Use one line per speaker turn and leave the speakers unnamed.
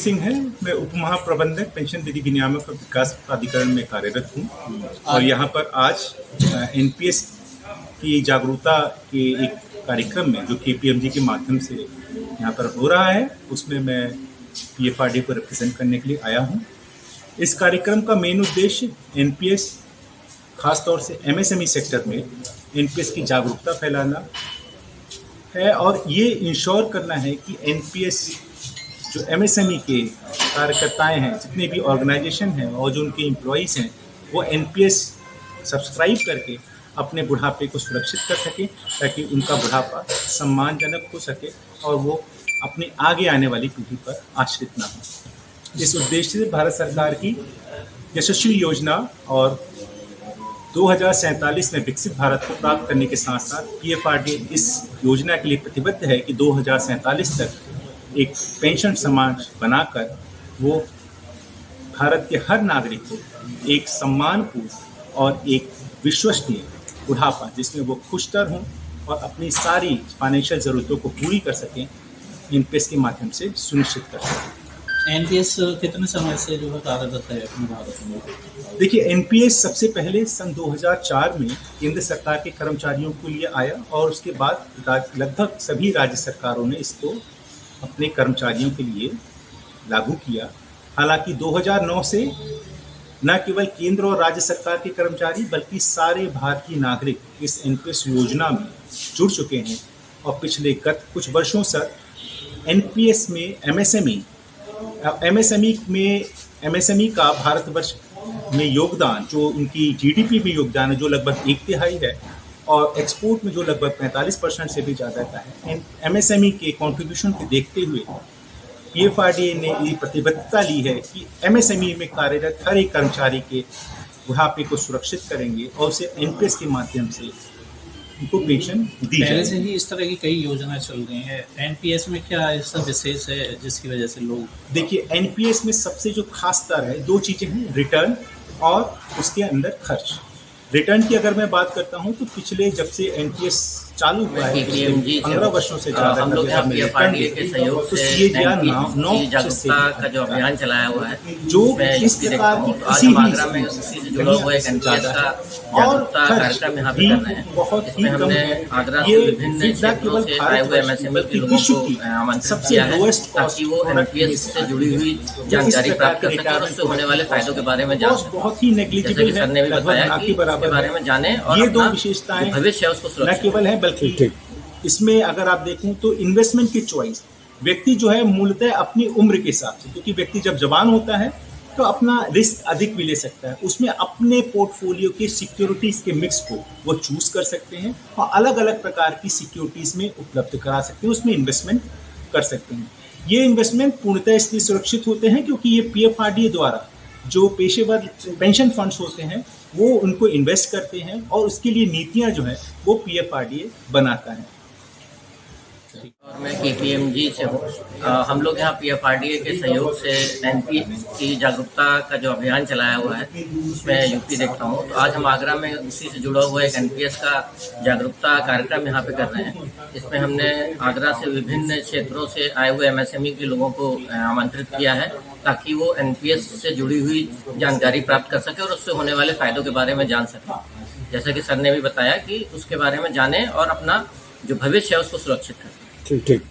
सिंह है। मैं उप महाप्रबंधक पेंशन विधि विनियामक और विकास प्राधिकरण में कार्यरत हूँ और यहाँ पर आज एनपीएस की जागरूकता के एक कार्यक्रम में जो केपीएमजी के माध्यम से यहाँ पर हो रहा है उसमें मैं पीएफआरडीए को रिप्रेजेंट करने के लिए आया हूँ। इस कार्यक्रम का मेन उद्देश्य एनपीएस खासतौर से एमएसएमई सेक्टर में एनपीएस की जागरूकता फैलाना है और ये इंश्योर करना है कि एनपीएस जो एमएसएमई के कार्यकर्ताएं हैं, जितने भी ऑर्गेनाइजेशन हैं और जो उनके एम्प्लॉयज़ हैं, वो एनपीएस सब्सक्राइब करके अपने बुढ़ापे को सुरक्षित कर सकें ताकि उनका बुढ़ापा सम्मानजनक हो सके और वो अपनी आगे आने वाली पीढ़ी पर आश्रित ना हो। इस उद्देश्य से भारत सरकार की यशस्वी योजना और 2047 में विकसित भारत को प्राप्त करने के साथ साथ पीएफआरडीए इस योजना के लिए प्रतिबद्ध है कि 2047 तक एक पेंशन समाज बनाकर वो भारत के हर नागरिक को एक सम्मानपूर्ण और एक विश्वसनीय बुढ़ापा जिसमें वो खुशतर हों और अपनी सारी फाइनेंशियल ज़रूरतों को पूरी कर सकें, एनपीएस के माध्यम से सुनिश्चित कर सकें।
एनपीएस कितने समय से जो है कार्यरत है अपने भारत में?
देखिए, एनपीएस सबसे पहले सन 2004 में केंद्र सरकार के कर्मचारियों के लिए आया और उसके बाद लगभग सभी राज्य सरकारों ने इसको अपने कर्मचारियों के लिए लागू किया। हालांकि 2009 से न केवल केंद्र और राज्य सरकार के कर्मचारी बल्कि सारे भारतीय नागरिक इस एनपीएस योजना में जुड़ चुके हैं और पिछले गत कुछ वर्षों से एनपीएस में एमएसएमई का भारतवर्ष में योगदान जो उनकी जीडीपी में योगदान है जो लगभग 1/3 है और एक्सपोर्ट में जो लगभग 45% से भी ज़्यादा का है। एमएसएमई के कंट्रीब्यूशन को देखते हुए पीएफआरडीए ने ये प्रतिबद्धता ली है कि एमएसएमई में कार्यरत हर एक कर्मचारी के बुढ़ापे को सुरक्षित करेंगे और उसे एनपीएस के माध्यम से उनको पेंशन दी जाए।
पहले से ही इस तरह की कई योजनाएं चल रही हैं। एनपीएस में क्या ऐसा विशेष है जिसकी वजह से लोग?
देखिए, एनपीएस में सबसे जो खास स्तर है, दो चीज़ें हैं, रिटर्न और उसके अंदर खर्च। रिटर्न की अगर मैं बात करता हूँ तो पिछले जब से एनपीएस चालू हुआ है 15 वर्षों से ज़्यादा
हम लोग यहाँ पीएफआरडीए के सहयोग से जागरूकता का जो अभियान चलाया हुआ है
जो इस प्रकार की किसी भी
आगरा में उसी से जुड़ा हुआ एक एनपीएस का जागरूकता कार्यक्रम यहाँ पे कर रहे हैं। इसमें हमने आगरा से विभिन्न क्षेत्रों से आए हुए एमएसएमई के लोगों को आमंत्रित किया है ताकि वो एनपीएस से जुड़ी हुई जानकारी प्राप्त कर सकें और उससे होने वाले फायदों के बारे में जान सकें।
बहुत ही नेग्लिजिबल
सर ने भी बताया कि इसके बारे में जाने और
ये दो विशेषताएं
भविष्य उसको
न
सुरक्षित
केवल है बल्कि इसमें अगर आप देखें तो इन्वेस्टमेंट की चॉइस व्यक्ति जो है मूलतः अपनी उम्र के हिसाब से, क्योंकि व्यक्ति जब जवान होता है तो अपना रिस्क अधिक भी ले सकता है, उसमें अपने पोर्टफोलियो के सिक्योरिटीज के मिक्स को वो चूज कर सकते हैं और अलग अलग प्रकार की सिक्योरिटीज में उपलब्ध करा सकते हैं, उसमें इन्वेस्टमेंट कर सकते हैं। ये इन्वेस्टमेंट पूर्णतः इसलिए सुरक्षित होते हैं क्योंकि ये पीएफआरडीए द्वारा जो पेशेवर पेंशन फंड्स होते हैं वो उनको इन्वेस्ट करते हैं और उसके लिए नीतियां जो है वो पीएफआरडीए बनाता है।
और मैं केपीएमजी से हूँ। हम लोग यहाँ पीएफआरडीए के सहयोग से एनपीएस की जागरूकता का जो अभियान चलाया हुआ है उसमें यूपी देखता हूँ। तो आज हम आगरा में उसी से जुड़ा हुआ एक एनपीएस का जागरूकता कार्यक्रम यहाँ पे कर रहे हैं। इसमें हमने आगरा से विभिन्न क्षेत्रों से आए हुए एमएसएमई के लोगों को आमंत्रित किया है ताकि वो एनपीएस से जुड़ी हुई जानकारी प्राप्त कर सके और उससे होने वाले फायदों के बारे में जान सके। जैसा कि सर ने भी बताया कि उसके बारे में जाने और अपना जो भविष्य है उसको सुरक्षित करें।
ठीक ठीक।